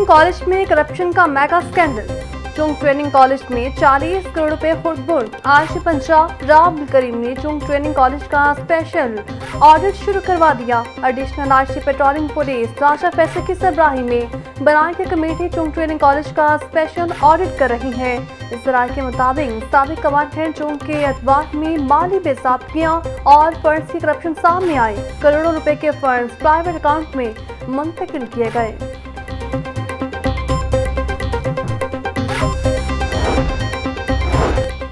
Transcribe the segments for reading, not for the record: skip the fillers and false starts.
Training college में corruption का mega scandal. चुंग training college में 40 करोड़ रुपए खुर्द-बुर्द। आशिफ पंजाब राव करीम ने चुंग ट्रेनिंग कॉलेज का स्पेशल ऑडिट शुरू करवा दिया। एडिशनल आईजी पेट्रोलिंग पुलिस राजा फैसल की सरबराही में बनाई गई कमेटी चुंग ट्रेनिंग कॉलेज का स्पेशल ऑडिट कर रही है। इस राय के मुताबिक साबिक कमांडेंट चुंग के एतबार में माली बेसाबगियां और फंड्स की करप्शन सामने आई। करोड़ों रुपए के फंड्स प्राइवेट अकाउंट में मुंतकिल किए गए।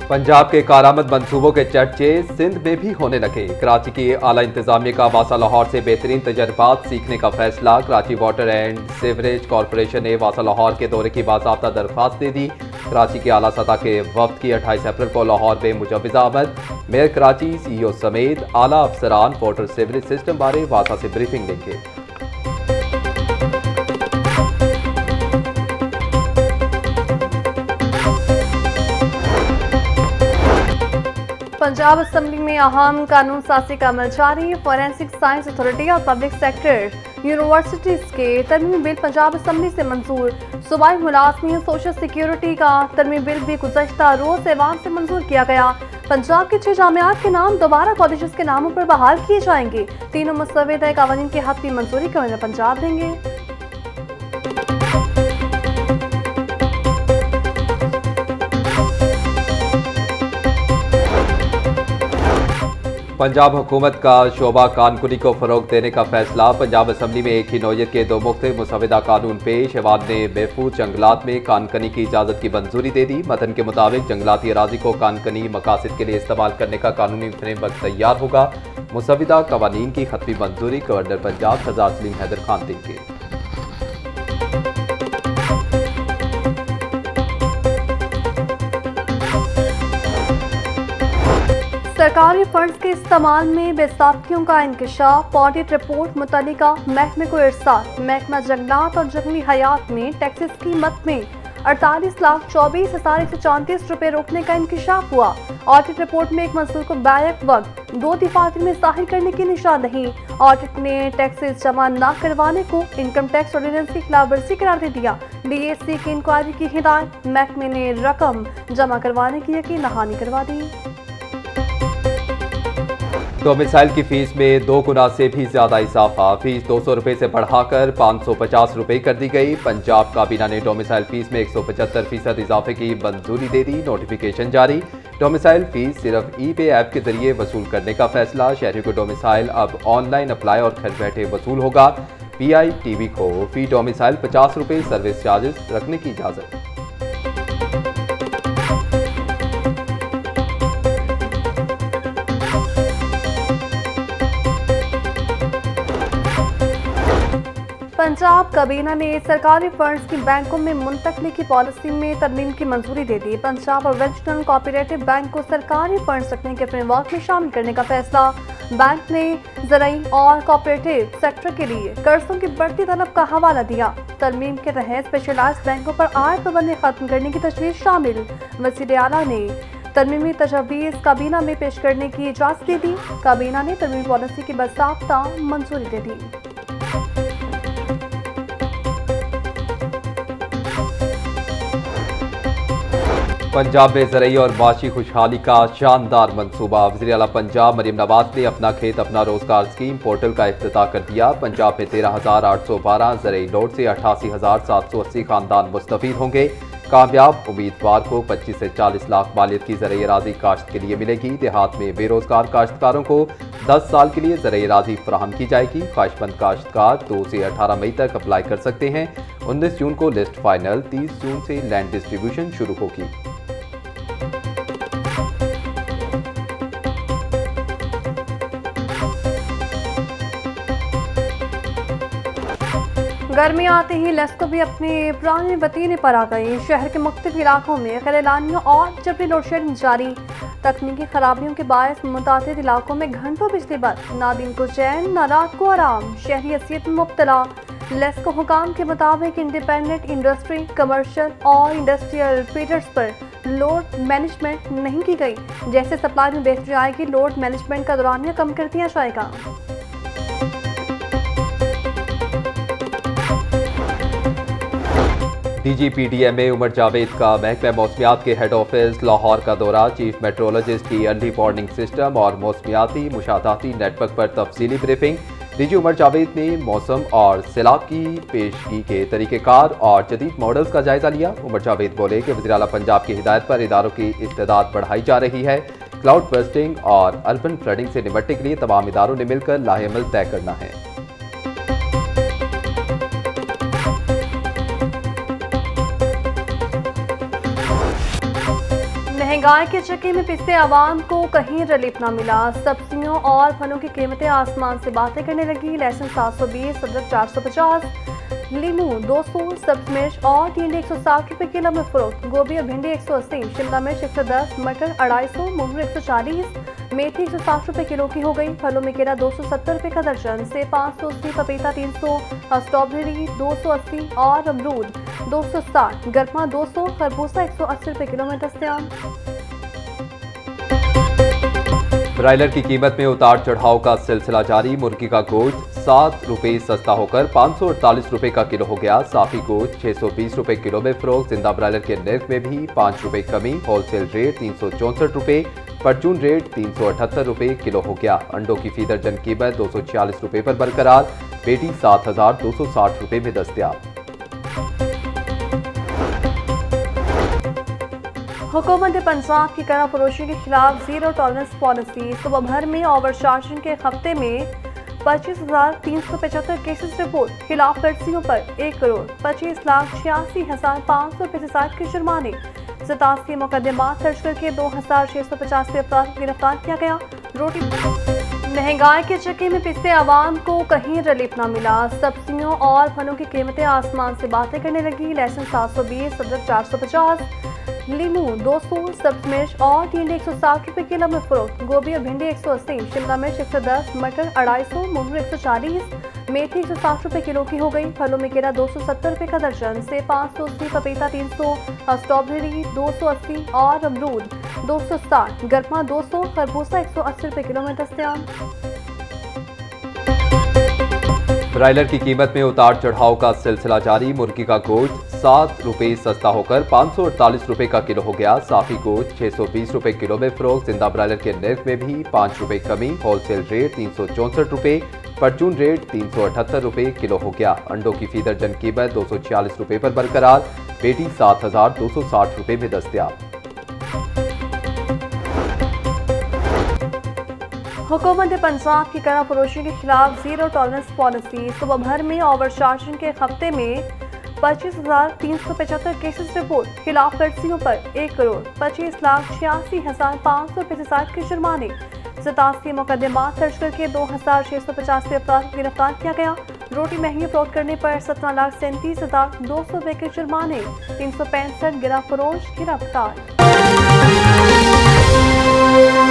पंजाब के कारामद मंसूबों के चर्चे सिंध में भी होने लगे। कराची की आला इंतजामिया का वासा लाहौर से बेहतरीन तजर्बात सीखने का फैसला। Karachi water and sewerage corporation ने वासा लाहौर के दौरे की बाज़ाब्ता दरख्वास्त दे दी। कराची के आला सतह के वफ्द की 28 अप्रैल को लाहौर में मुजव्विज़ आमद। मेयर कराची, CEO समेत आला अफसरान वाटर सीवरेज सिस्टम बारे वासा से ब्रीफिंग लेंगे। पंजाब असम्बली में अहम कानून साजी का अमल जारी। फॉरेंसिक साइंस अथॉरिटी और पब्लिक सेक्टर यूनिवर्सिटीज के तरमीमी बिल पंजाब असम्बली से मंजूर। सूबाई मुलाजमीन सोशल सिक्योरिटी का तरमीमी बिल भी गुज़श्ता रोज ऐवान से मंजूर किया गया। पंजाब के 6 जामियात के नाम दोबारा कॉलेजेस के नामों पर बहाल किए जाएंगे। तीनों मुस्तविदा कवानीन के हक की मंजूरी गवर्नर पंजाब देंगे। पंजाब हुकूमत का शोबा कानकुनी को फरोग देने का फैसला। पंजाब असम्बली में एक ही नौयत के 2 मुख्तलिफ मुसविदा कानून पेश। ऐवान ने महफूज जंगलात में कानकनी की इजाज़त की मंजूरी दे दी। मतन के मुताबिक जंगलाती अराजी को कानकनी मकासद के लिए इस्तेमाल करने का कानूनी फ्रेमवर्क तैयार होगा। मुसविदा कवानीन की खत्मी मंजूरी गवर्नर पंजाब सरदार सलीम हैदर खान देंगे। सरकारी फंड्स के इस्तेमाल में बेसाबगियों का इंकशाफ। ऑडिट रिपोर्ट मुतल्लिका महकमे को इरसाल। महकमा जंगलात और जंगली हयात में टैक्सेस की मद में 48,24,134 रुपए रोकने का इंकशाफ हुआ। ऑडिट रिपोर्ट में एक मंसूर को बैक वक्त 2 दफातर में जाहिर करने की निशानदही। ऑडिट ने टैक्सेस जमा न करवाने को इनकम टैक्स ऑर्डिनेंस की खिलाफवर्जी करार दे दिया। DSC की इंक्वायरी की हिदायत। महकमे ने रकम जमा करवाने की यकीन दहानी करवा दी। डोमिसाइल की फीस में 2 गुना से भी ज्यादा इजाफा। फीस 200 रुपए से बढ़ाकर 550 रुपए कर दी गई। पंजाब काबीना ने डोमिसाइल फीस में 175% इजाफे की मंजूरी दे दी। नोटिफिकेशन जारी। डोमिसाइल फीस सिर्फ ePay ऐप के जरिए वसूल करने का फैसला। शहरियों को डोमिसाइल अब ऑनलाइन अप्लाई और घर बैठे वसूल होगा। PITV को फी डोमिसाइल 50 रुपए सर्विस चार्जेस रखने की इजाजत। पंजाब काबीना ने सरकारी फंड्स की बैंकों में मुंतकली की पॉलिसी में तरमीम की मंजूरी दे दी। पंजाब और वेस्टर्न कोऑपरेटिव बैंक को सरकारी फंड्स रखने के फ्रेमवर्क में शामिल करने का फैसला। बैंक ने ज़राई और कोऑपरेटिव सेक्टर के लिए कर्जों की बढ़ती तलब का हवाला दिया। तरमीम के तहत स्पेशलाइज्ड बैंकों पर आय पाबंदी खत्म करने की तजवीज़ शामिल। वज़ीर आला ने तरमीमी तजवीज़ काबीना में पेश करने की इजाज़त दे दी। काबीना ने तरमीमी पॉलिसी की बाज़ाब्ता मंजूरी दे दी। पंजाब में ज़रई और माशी खुशहाली का शानदार मंसूबा। वज़ीर आला पंजाब मरीम नवाज ने अपना खेत अपना रोजगार स्कीम पोर्टल का इफ्तिताह कर दिया। पंजाब में 13,812 ज़रई लोड से 88,780 खानदान मुस्तफ़ीद होंगे। कामयाब उम्मीदवार को 25 से 40 लाख मालियत की ज़रई अराज़ी काश्त के लिए मिलेगी। देहात में बेरोजगार काश्तकारों को 10 साल के लिए ज़रई अराज़ी फराहम की जाएगी। ख्वाहिशमंद काश्तकार 2 से 18 मई तक अप्लाई कर सकते हैं। 19 जून को लिस्ट फाइनल, 30 जून से लैंड डिस्ट्रीब्यूशन शुरू होगी। गर्मी आते ही लेस्को भी अपने पुराने वतीने पर आ गई। शहर के मुख्तलिफ इलाकों में खैरलानियों और जबरी लोड शेडिंग जारी। तकनीकी खराबियों के बायस मुतादिद इलाकों में घंटों बिजली बंद। ना दिन को चैन ना रात को आराम। शहरी असियत में मुब्तला। लेस्को हुकाम के मुताबिक इंडिपेंडेंट इंडस्ट्री, कमर्शियल और इंडस्ट्रियल फीडर्स पर लोड मैनेजमेंट नहीं की गई। जैसे सप्लाई में बेहतरी आएगी, लोड मैनेजमेंट का दौरानिया कम कर दिया जाएगा। DGPDMA उमर जावेद का महकमा मौसमियात के हेड ऑफिस लाहौर का दौरा। चीफ मेट्रोलॉजिस्ट की अर्ली वार्निंग सिस्टम और मौसमियाती मुशाहदाती नेटवर्क पर तफसीली ब्रीफिंग। DG उमर जावेद ने मौसम और सैलाब की पेशगी के तरीक़ेकार और जदीद मॉडल्स का जायजा लिया। उमर जावेद बोले कि वज़ीर आला पंजाब की हिदायत पर इदारों की इस्तेदाद बढ़ाई जा रही है। क्लाउड बर्स्टिंग और अर्बन फ्लडिंग से निपटने के लिए तमाम इदारों ने मिलकर लाहेअमल तय करना है। महंगाई के चक्के में पिसते आवाम को कहीं रिलीफ ना मिला। सब्जियों और फलों की कीमतें आसमान से बातें करने लगी। लहसुन 720, अदरक 450, लीमू 200, सब्ज मिर्च और टिंडे 160 रुपए किलो में फरोख्त। गोभी और भिंडी 180, शिमला मिर्च 110, मटर 250, मूंग 140, मेथी 160 रुपए किलो की हो गई। फलों में केला 270 रुपए का दर्जन, सेब 580, पपीता 300, स्ट्रॉबेरी 280 और अमरूद 260, गरमा 200, खरबूजा 180 रुपए किलो में दस्तयाब। ब्रायलर की कीमत में उतार चढ़ाव का सिलसिला जारी। मुर्गी का गोश्त 7 रुपए सस्ता होकर 548 रुपए का किलो हो गया। साफी गोश्त 620 रुपए किलो में फरोख्त। जिंदा ब्रायलर के निर्ख में भी 5 रुपए कमी। होलसेल रेट 364 रुपए, परचून रेट 378 रुपए किलो हो गया। अंडों की फी दर्जन कीमत 246 रुपए पर बरकरार। पेटी 7260 रुपए में दस्तयाब। हुकूमत पंजाब की करा फरोशी के खिलाफ जीरो टॉलरेंस पॉलिसी। सुबह भर में ओवर चार्जिंग के हफ्ते में 25,375 केसेस रिपोर्ट। खिलाफ वर्जियों पर 1,25,86,500 के जुर्माने। 87 मुकदमात दर्ज करके 2,685 अफराद को गिरफ्तार किया गया। रोटी महंगाई के चक्के में पिसते आवाम को कहीं रिलीफ ना मिला। सब्जियों और फलों की कीमतें आसमान से बातें करने लगी। लहसुन 720, अदरक 450, लीमू 200, सब्ज मिर्च और टिंडे 160 रुपए किलो में फरोख्त। गोभी और भिंडी 180, शिमला मिर्च 110, मटर 250, मूंग 140, मेथी 160 रुपए किलो की हो गई। फलों में केला 270 रुपए का दर्जन, सेब 580, पपीता 300, स्ट्रॉबेरी 280 और अमरूद 260, गरमा 200, खरबूजा 180 रुपए किलो में दस्तयाब। ब्रायलर की कीमत में उतार चढ़ाव का सिलसिला जारी। मुर्गी का गोश्त 7 रुपए सस्ता होकर 548 रुपए का किलो हो गया। साफी गोश्त 620 रुपए किलो में फरोख्त। जिंदा ब्रायलर के निर्ख में भी 5 रुपए कमी। होलसेल रेट 364 रुपए, परचून रेट 378 रुपए किलो हो गया। अंडों की फी दर्जन कीमत 246 रुपए पर बरकरार। पेटी 7260 रुपए में दस्तयाब। हुकूमत पंजाब की करा फरोशी के खिलाफ जीरो टॉलरेंस पॉलिसी। सुबह भर में ओवर चार्जिंग के हफ्ते में 25,375 केसेस रिपोर्ट। खिलाफ वर्जियों पर 1,25,86,500 के जुर्माने। 87 मुकदमात दर्ज करके 2,685 अफराद को गिरफ्तार किया गया। रोटी महंगी फरोख्त करने पर 17,37,200 रुपए के जुर्माने। 365 गिरा फरोश गिरफ्तार।